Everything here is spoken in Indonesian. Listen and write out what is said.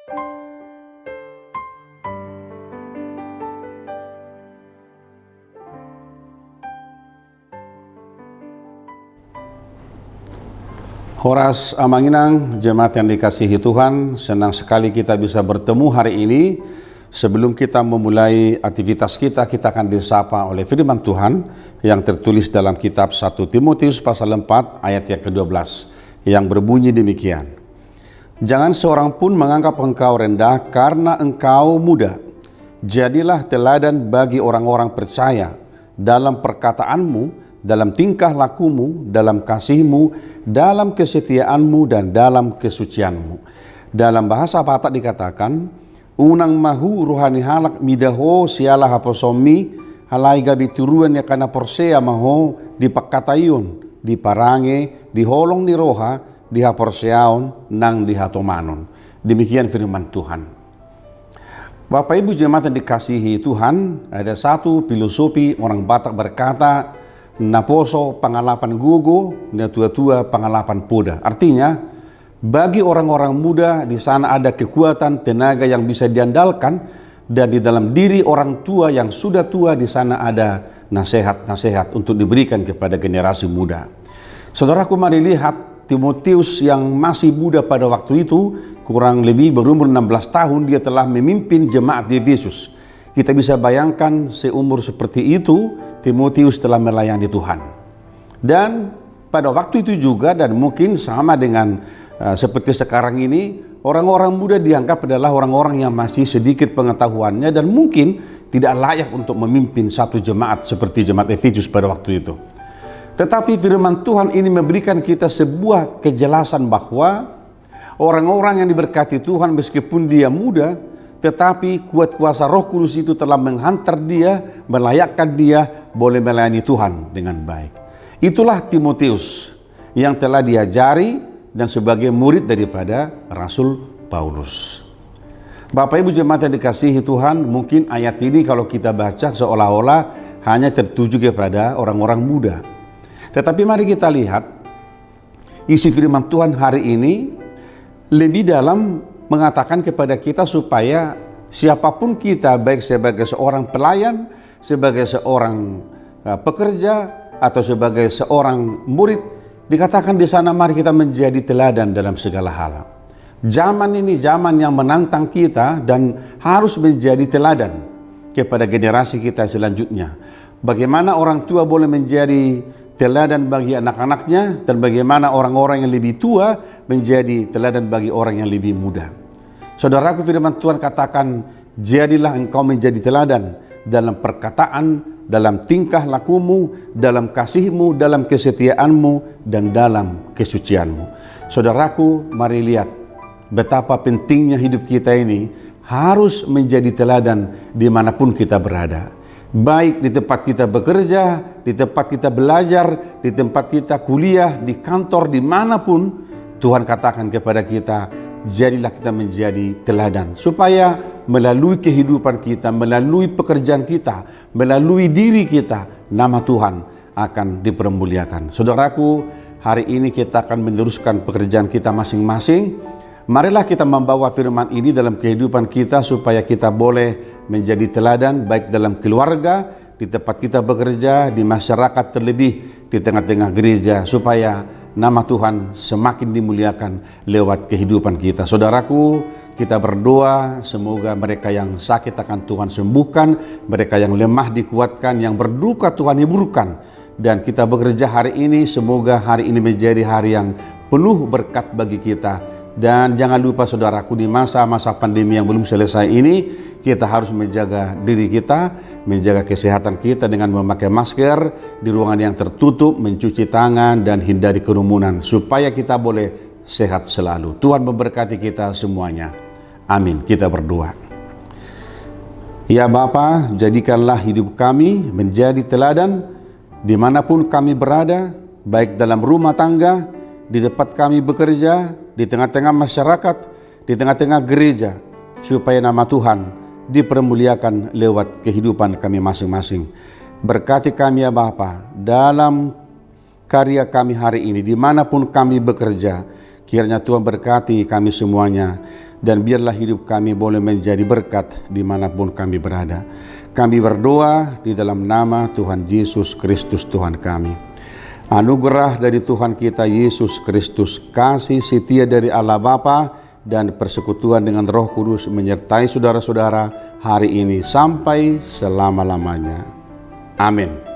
Horas Amanginang, jemaat yang dikasihi Tuhan, senang sekali kita bisa bertemu hari ini. Sebelum kita memulai aktivitas kita akan disapa oleh firman Tuhan yang tertulis dalam kitab 1 Timotius pasal 4 ayat yang ke-12 yang berbunyi demikian. Jangan seorang pun menganggap engkau rendah karena engkau muda. Jadilah teladan bagi orang-orang percaya dalam perkataanmu, dalam tingkah lakumu, dalam kasihmu, dalam kesetiaanmu, dan dalam kesucianmu. Dalam bahasa Batak dikatakan, unang mahu ruhani halak midaho sialah haposomi, halai gabi turuan ya kana porsea maho di pakatayun, di parange, di holong ni roha, di haporseaon, nang di hatomanon. Demikian firman Tuhan. Bapak Ibu jemaat yang dikasihi Tuhan, ada satu filosofi orang Batak berkata, naposo pangalapan gugu, na tua-tua pangalapan poda. Artinya, bagi orang-orang muda di sana ada kekuatan, tenaga yang bisa diandalkan, dan di dalam diri orang tua yang sudah tua di sana ada nasihat-nasihat untuk diberikan kepada generasi muda. Saudaraku, mari lihat Timotius yang masih muda pada waktu itu, kurang lebih berumur 16 tahun, dia telah memimpin jemaat di Efesus. Kita bisa bayangkan seumur seperti itu, Timotius telah melayani Tuhan. Dan pada waktu itu juga, dan mungkin sama dengan seperti sekarang ini, orang-orang muda dianggap adalah orang-orang yang masih sedikit pengetahuannya dan mungkin tidak layak untuk memimpin satu jemaat seperti jemaat Efesus pada waktu itu. Tetapi firman Tuhan ini memberikan kita sebuah kejelasan bahwa orang-orang yang diberkati Tuhan meskipun dia muda, tetapi kuat kuasa Roh Kudus itu telah menghantar dia, melayakkan dia boleh melayani Tuhan dengan baik. Itulah Timotius yang telah diajari dan sebagai murid daripada Rasul Paulus. Bapak Ibu jemaat yang dikasihi Tuhan, mungkin ayat ini kalau kita baca seolah-olah hanya tertuju kepada orang-orang muda. Tetapi mari kita lihat isi firman Tuhan hari ini lebih dalam, mengatakan kepada kita supaya siapapun kita, baik sebagai seorang pelayan, sebagai seorang pekerja, atau sebagai seorang murid, dikatakan di sana mari kita menjadi teladan dalam segala hal. Zaman ini zaman yang menantang kita dan harus menjadi teladan kepada generasi kita selanjutnya. Bagaimana orang tua boleh menjadi teladan bagi anak-anaknya, dan bagaimana orang-orang yang lebih tua menjadi teladan bagi orang yang lebih muda. Saudaraku, firman Tuhan katakan, jadilah engkau menjadi teladan dalam perkataan, dalam tingkah lakumu, dalam kasihmu, dalam kesetiaanmu, dan dalam kesucianmu. Saudaraku, mari lihat betapa pentingnya hidup kita ini harus menjadi teladan dimanapun kita berada. Baik di tempat kita bekerja, di tempat kita belajar, di tempat kita kuliah, di kantor, dimanapun, Tuhan katakan kepada kita, jadilah kita menjadi teladan. Supaya melalui kehidupan kita, melalui pekerjaan kita, melalui diri kita, nama Tuhan akan dipermuliakan. Saudaraku, hari ini kita akan meneruskan pekerjaan kita masing-masing. Marilah kita membawa firman ini dalam kehidupan kita supaya kita boleh menjadi teladan baik dalam keluarga, di tempat kita bekerja, di masyarakat, terlebih di tengah-tengah gereja, supaya nama Tuhan semakin dimuliakan lewat kehidupan kita. Saudaraku, kita berdoa semoga mereka yang sakit akan Tuhan sembuhkan, mereka yang lemah dikuatkan, yang berduka Tuhan hiburkan. Dan kita bekerja hari ini, semoga hari ini menjadi hari yang penuh berkat bagi kita. Dan jangan lupa saudaraku, di masa-masa pandemi yang belum selesai ini, kita harus menjaga diri kita, menjaga kesehatan kita dengan memakai masker, di ruangan yang tertutup, mencuci tangan, dan hindari kerumunan, supaya kita boleh sehat selalu. Tuhan memberkati kita semuanya. Amin. Kita berdoa. Ya Bapa, jadikanlah hidup kami menjadi teladan dimanapun kami berada, baik dalam rumah tangga, di tempat kami bekerja, di tengah-tengah masyarakat, di tengah-tengah gereja, supaya nama Tuhan dipermuliakan lewat kehidupan kami masing-masing. Berkati kami ya Bapa dalam karya kami hari ini, dimanapun kami bekerja, Kiranya Tuhan berkati kami semuanya, dan biarlah hidup kami boleh menjadi berkat dimanapun kami berada. Kami berdoa di dalam nama Tuhan Yesus Kristus Tuhan kami. Anugerah dari Tuhan kita Yesus Kristus, kasih setia dari Allah Bapa, dan persekutuan dengan Roh Kudus menyertai saudara-saudara hari ini sampai selama-lamanya. Amin.